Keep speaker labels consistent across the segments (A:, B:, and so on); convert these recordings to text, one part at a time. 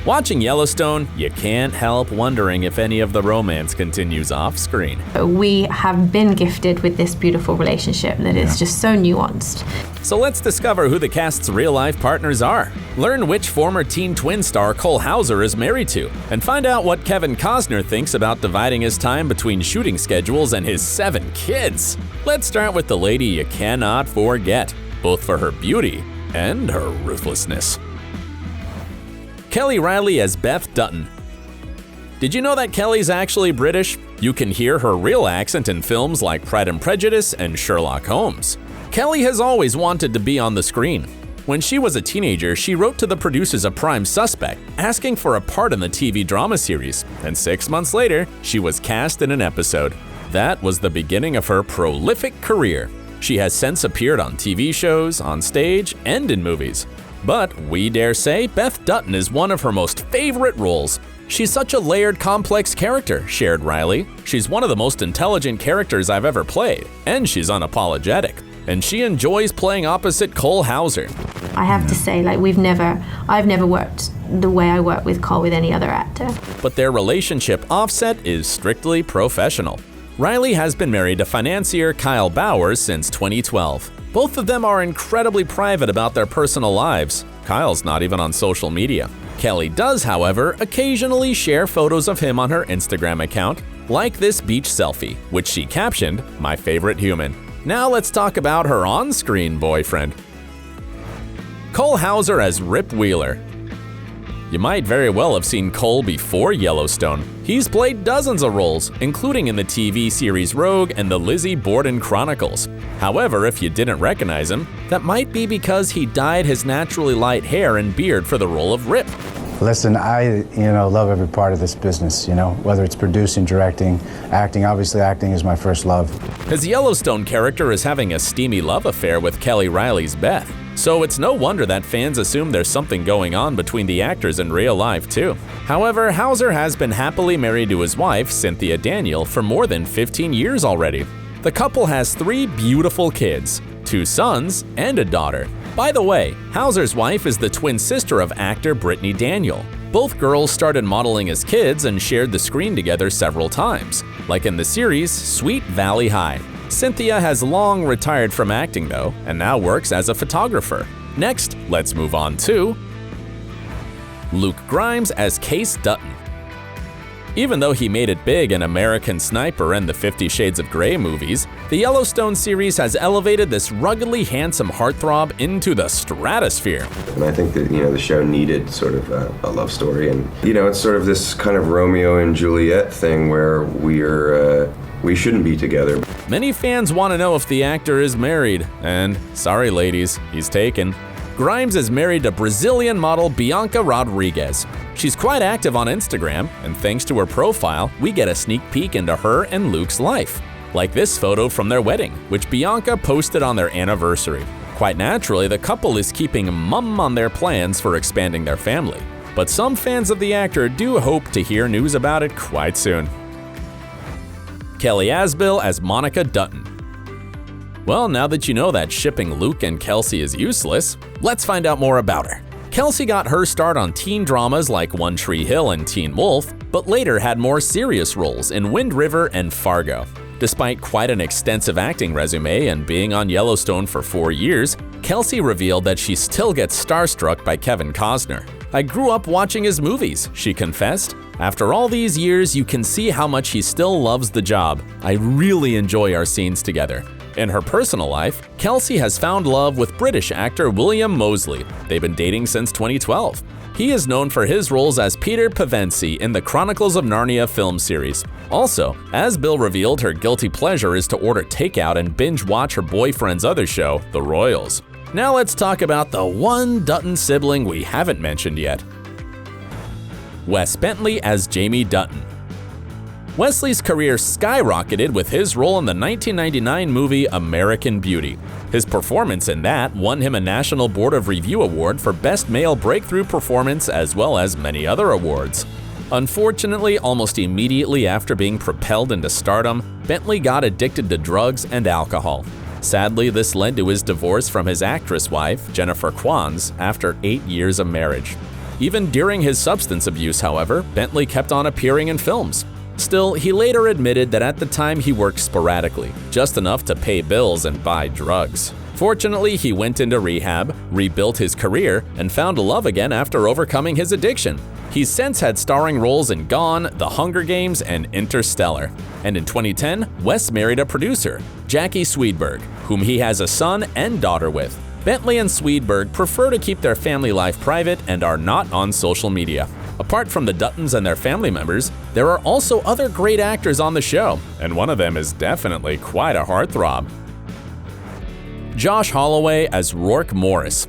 A: Watching Yellowstone, you can't help wondering if any of the romance continues off-screen.
B: We have been gifted with this beautiful relationship that is just so nuanced.
A: So let's discover who the cast's real-life partners are. Learn which former teen twin star Cole Hauser is married to, and find out what Kevin Costner thinks about dividing his time between shooting schedules and his 7 kids. Let's start with the lady you cannot forget, both for her beauty and her ruthlessness. Kelly Reilly as Beth Dutton. Did you know that Kelly's actually British? You can hear her real accent in films like Pride and Prejudice and Sherlock Holmes. Kelly has always wanted to be on the screen. When she was a teenager, she wrote to the producers of Prime Suspect, asking for a part in the TV drama series, and 6 months later, she was cast in an episode. That was the beginning of her prolific career. She has since appeared on TV shows, on stage, and in movies. But we dare say Beth Dutton is one of her most favorite roles. She's such a layered, complex character, shared Reilly. She's one of the most intelligent characters I've ever played, and she's unapologetic. And she enjoys playing opposite Cole Hauser.
B: I have to say, I've never worked the way I work with Cole with any other actor.
A: But their relationship offset is strictly professional. Reilly has been married to financier Kyle Baugher since 2012. Both of them are incredibly private about their personal lives. Kyle's not even on social media. Kelly does, however, occasionally share photos of him on her Instagram account, like this beach selfie, which she captioned, "My favorite human." Now let's talk about her on-screen boyfriend. Cole Hauser as Rip Wheeler. You might very well have seen Cole before Yellowstone. He's played dozens of roles, including in the TV series Rogue and the Lizzie Borden Chronicles. However, if you didn't recognize him, that might be because he dyed his naturally light hair and beard for the role of Rip.
C: Listen, I love every part of this business, whether it's producing, directing, acting. Obviously, acting is my first love.
A: His Yellowstone character is having a steamy love affair with Kelly Reilly's Beth. So it's no wonder that fans assume there's something going on between the actors in real life too. However, Hauser has been happily married to his wife, Cynthia Daniel, for more than 15 years already. The couple has 3 beautiful kids, 2 sons and a daughter. By the way, Hauser's wife is the twin sister of actor Brittany Daniel. Both girls started modeling as kids and shared the screen together several times, like in the series Sweet Valley High. Cynthia has long retired from acting though, and now works as a photographer. Next, let's move on to Luke Grimes as Kayce Dutton. Even though he made it big in American Sniper and the 50 Shades of Grey movies, the Yellowstone series has elevated this ruggedly handsome heartthrob into the stratosphere.
D: And I think that, the show needed sort of a love story. And, it's sort of this kind of Romeo and Juliet thing where we shouldn't be together.
A: Many fans want to know if the actor is married, and sorry ladies, he's taken. Grimes is married to Brazilian model Bianca Rodrigues. She's quite active on Instagram, and thanks to her profile, we get a sneak peek into her and Luke's life. Like this photo from their wedding, which Bianca posted on their anniversary. Quite naturally, the couple is keeping mum on their plans for expanding their family. But some fans of the actor do hope to hear news about it quite soon. Kelly Asbill as Monica Dutton. Well, now that you know that shipping Luke and Kelsey is useless, let's find out more about her. Kelsey got her start on teen dramas like One Tree Hill and Teen Wolf, but later had more serious roles in Wind River and Fargo. Despite quite an extensive acting resume and being on Yellowstone for 4 years, Kelsey revealed that she still gets starstruck by Kevin Costner. "I grew up watching his movies," she confessed. "After all these years, you can see how much he still loves the job. I really enjoy our scenes together." In her personal life, Kelsey has found love with British actor William Moseley. They've been dating since 2012. He is known for his roles as Peter Pevensie in the Chronicles of Narnia film series. Also, as Bill revealed, her guilty pleasure is to order takeout and binge watch her boyfriend's other show, The Royals. Now let's talk about the one Dutton sibling we haven't mentioned yet. Wes Bentley as Jamie Dutton. Wesley's career skyrocketed with his role in the 1999 movie American Beauty. His performance in that won him a National Board of Review Award for Best Male Breakthrough Performance, as well as many other awards. Unfortunately, almost immediately after being propelled into stardom, Bentley got addicted to drugs and alcohol. Sadly, this led to his divorce from his actress wife, Jennifer Kwanz, after 8 years of marriage. Even during his substance abuse, however, Bentley kept on appearing in films. Still, he later admitted that at the time he worked sporadically, just enough to pay bills and buy drugs. Fortunately, he went into rehab, rebuilt his career, and found love again after overcoming his addiction. He's since had starring roles in Gone, The Hunger Games, and Interstellar. And in 2010, Wes married a producer, Jackie Swedberg, whom he has a son and daughter with. Bentley and Swedberg prefer to keep their family life private and are not on social media. Apart from the Duttons and their family members, there are also other great actors on the show, and one of them is definitely quite a heartthrob. Josh Holloway as Rourke Morris.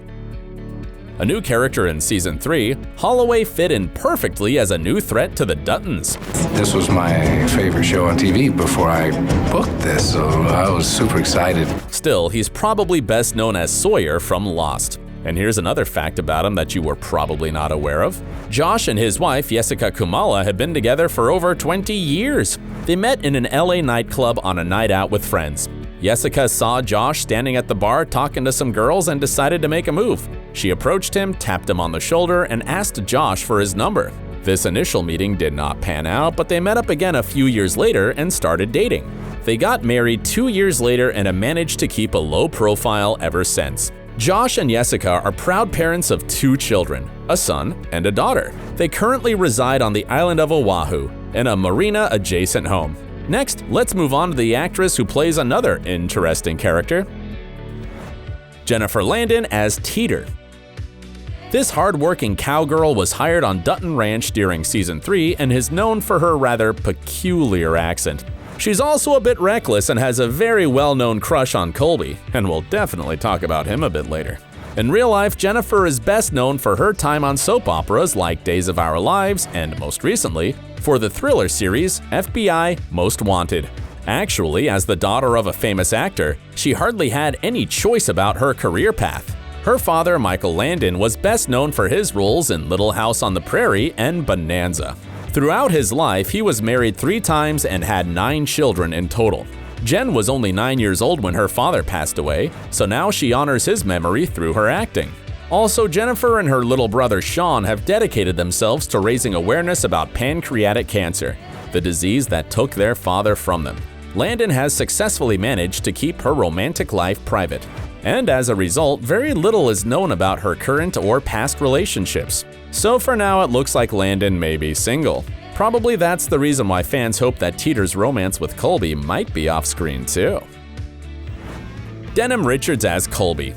A: A new character in Season 3, Holloway fit in perfectly as a new threat to the Duttons.
E: This was my favorite show on TV before I booked this, so I was super excited.
A: Still, he's probably best known as Sawyer from Lost. And here's another fact about him that you were probably not aware of. Josh and his wife, Jessica Kumala, had been together for over 20 years. They met in an LA nightclub on a night out with friends. Jessica saw Josh standing at the bar talking to some girls and decided to make a move. She approached him, tapped him on the shoulder, and asked Josh for his number. This initial meeting did not pan out, but they met up again a few years later and started dating. They got married 2 years later and have managed to keep a low profile ever since. Josh and Jessica are proud parents of 2 children, a son and a daughter. They currently reside on the island of Oahu in a marina-adjacent home. Next, let's move on to the actress who plays another interesting character, Jennifer Landon as Teeter. This hard-working cowgirl was hired on Dutton Ranch during Season 3 and is known for her rather peculiar accent. She's also a bit reckless and has a very well-known crush on Colby, and we'll definitely talk about him a bit later. In real life, Jennifer is best known for her time on soap operas like Days of Our Lives and, most recently, for the thriller series FBI Most Wanted. Actually, as the daughter of a famous actor, she hardly had any choice about her career path. Her father, Michael Landon, was best known for his roles in Little House on the Prairie and Bonanza. Throughout his life, he was married 3 times and had 9 children in total. Jen was only 9 years old when her father passed away, so now she honors his memory through her acting. Also, Jennifer and her little brother Sean have dedicated themselves to raising awareness about pancreatic cancer, the disease that took their father from them. Landon has successfully managed to keep her romantic life private, and as a result, very little is known about her current or past relationships. So for now, it looks like Landon may be single. Probably that's the reason why fans hope that Teeter's romance with Colby might be off-screen too. Denim Richards as Colby.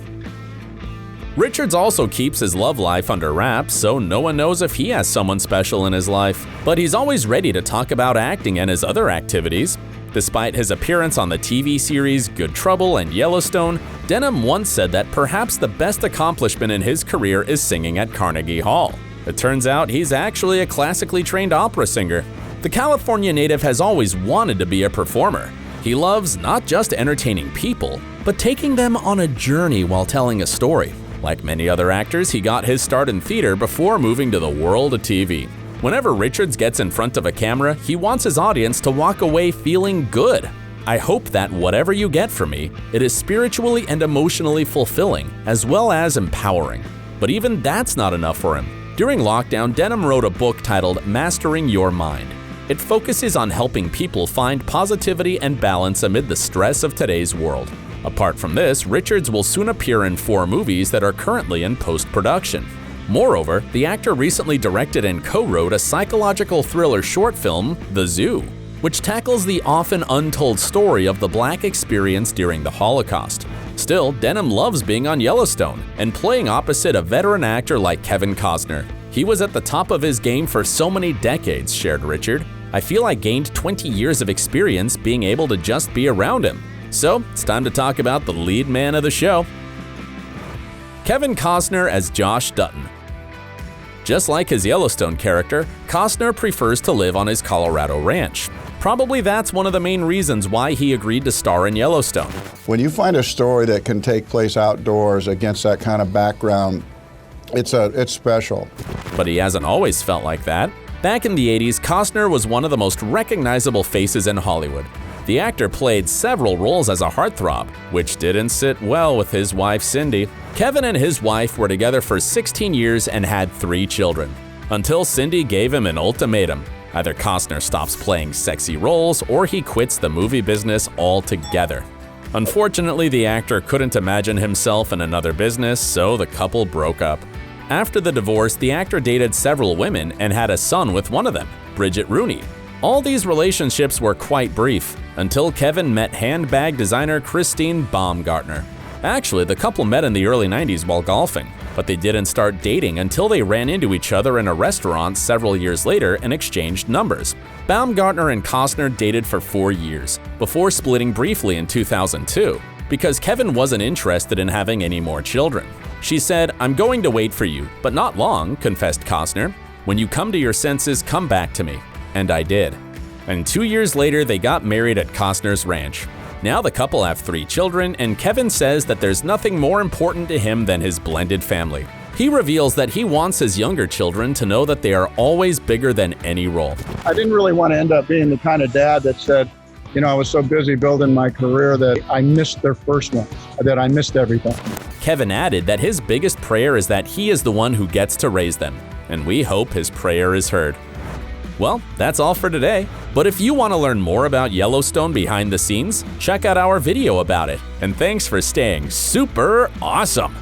A: Richards also keeps his love life under wraps, so no one knows if he has someone special in his life. But he's always ready to talk about acting and his other activities. Despite his appearance on the TV series Good Trouble and Yellowstone, Denim once said that perhaps the best accomplishment in his career is singing at Carnegie Hall. It turns out he's actually a classically trained opera singer. The California native has always wanted to be a performer. He loves not just entertaining people, but taking them on a journey while telling a story. Like many other actors, he got his start in theater before moving to the world of TV. Whenever Richards gets in front of a camera, he wants his audience to walk away feeling good. I hope that whatever you get from me, it is spiritually and emotionally fulfilling, as well as empowering. But even that's not enough for him. During lockdown, Denim wrote a book titled Mastering Your Mind. It focuses on helping people find positivity and balance amid the stress of today's world. Apart from this, Richards will soon appear in 4 movies that are currently in post-production. Moreover, the actor recently directed and co-wrote a psychological thriller short film, The Zoo, which tackles the often untold story of the Black experience during the Holocaust. Still, Denim loves being on Yellowstone and playing opposite a veteran actor like Kevin Costner. He was at the top of his game for so many decades, shared Richard. I feel I gained 20 years of experience being able to just be around him. So, it's time to talk about the lead man of the show. Kevin Costner as Josh Dutton. Just like his Yellowstone character, Costner prefers to live on his Colorado ranch. Probably that's one of the main reasons why he agreed to star in Yellowstone.
F: When you find a story that can take place outdoors against that kind of background, it's special.
A: But he hasn't always felt like that. Back in the 80s, Costner was one of the most recognizable faces in Hollywood. The actor played several roles as a heartthrob, which didn't sit well with his wife Cindy. Kevin and his wife were together for 16 years and had 3 children, until Cindy gave him an ultimatum. Either Costner stops playing sexy roles or he quits the movie business altogether. Unfortunately, the actor couldn't imagine himself in another business, so the couple broke up. After the divorce, the actor dated several women and had a son with one of them, Bridget Rooney. All these relationships were quite brief, until Kevin met handbag designer Christine Baumgartner. Actually, the couple met in the early 90s while golfing, but they didn't start dating until they ran into each other in a restaurant several years later and exchanged numbers. Baumgartner and Costner dated for 4 years, before splitting briefly in 2002, because Kevin wasn't interested in having any more children. She said, "I'm going to wait for you, but not long," confessed Costner. "When you come to your senses, come back to me." And I did. And 2 years later, they got married at Costner's ranch. Now the couple have 3 children, and Kevin says that there's nothing more important to him than his blended family. He reveals that he wants his younger children to know that they are always bigger than any role.
F: I didn't really want to end up being the kind of dad that said, I was so busy building my career that I missed their first one, that I missed everything.
A: Kevin added that his biggest prayer is that he is the one who gets to raise them, and we hope his prayer is heard. Well, that's all for today. But if you want to learn more about Yellowstone behind the scenes, check out our video about it. And thanks for staying super awesome.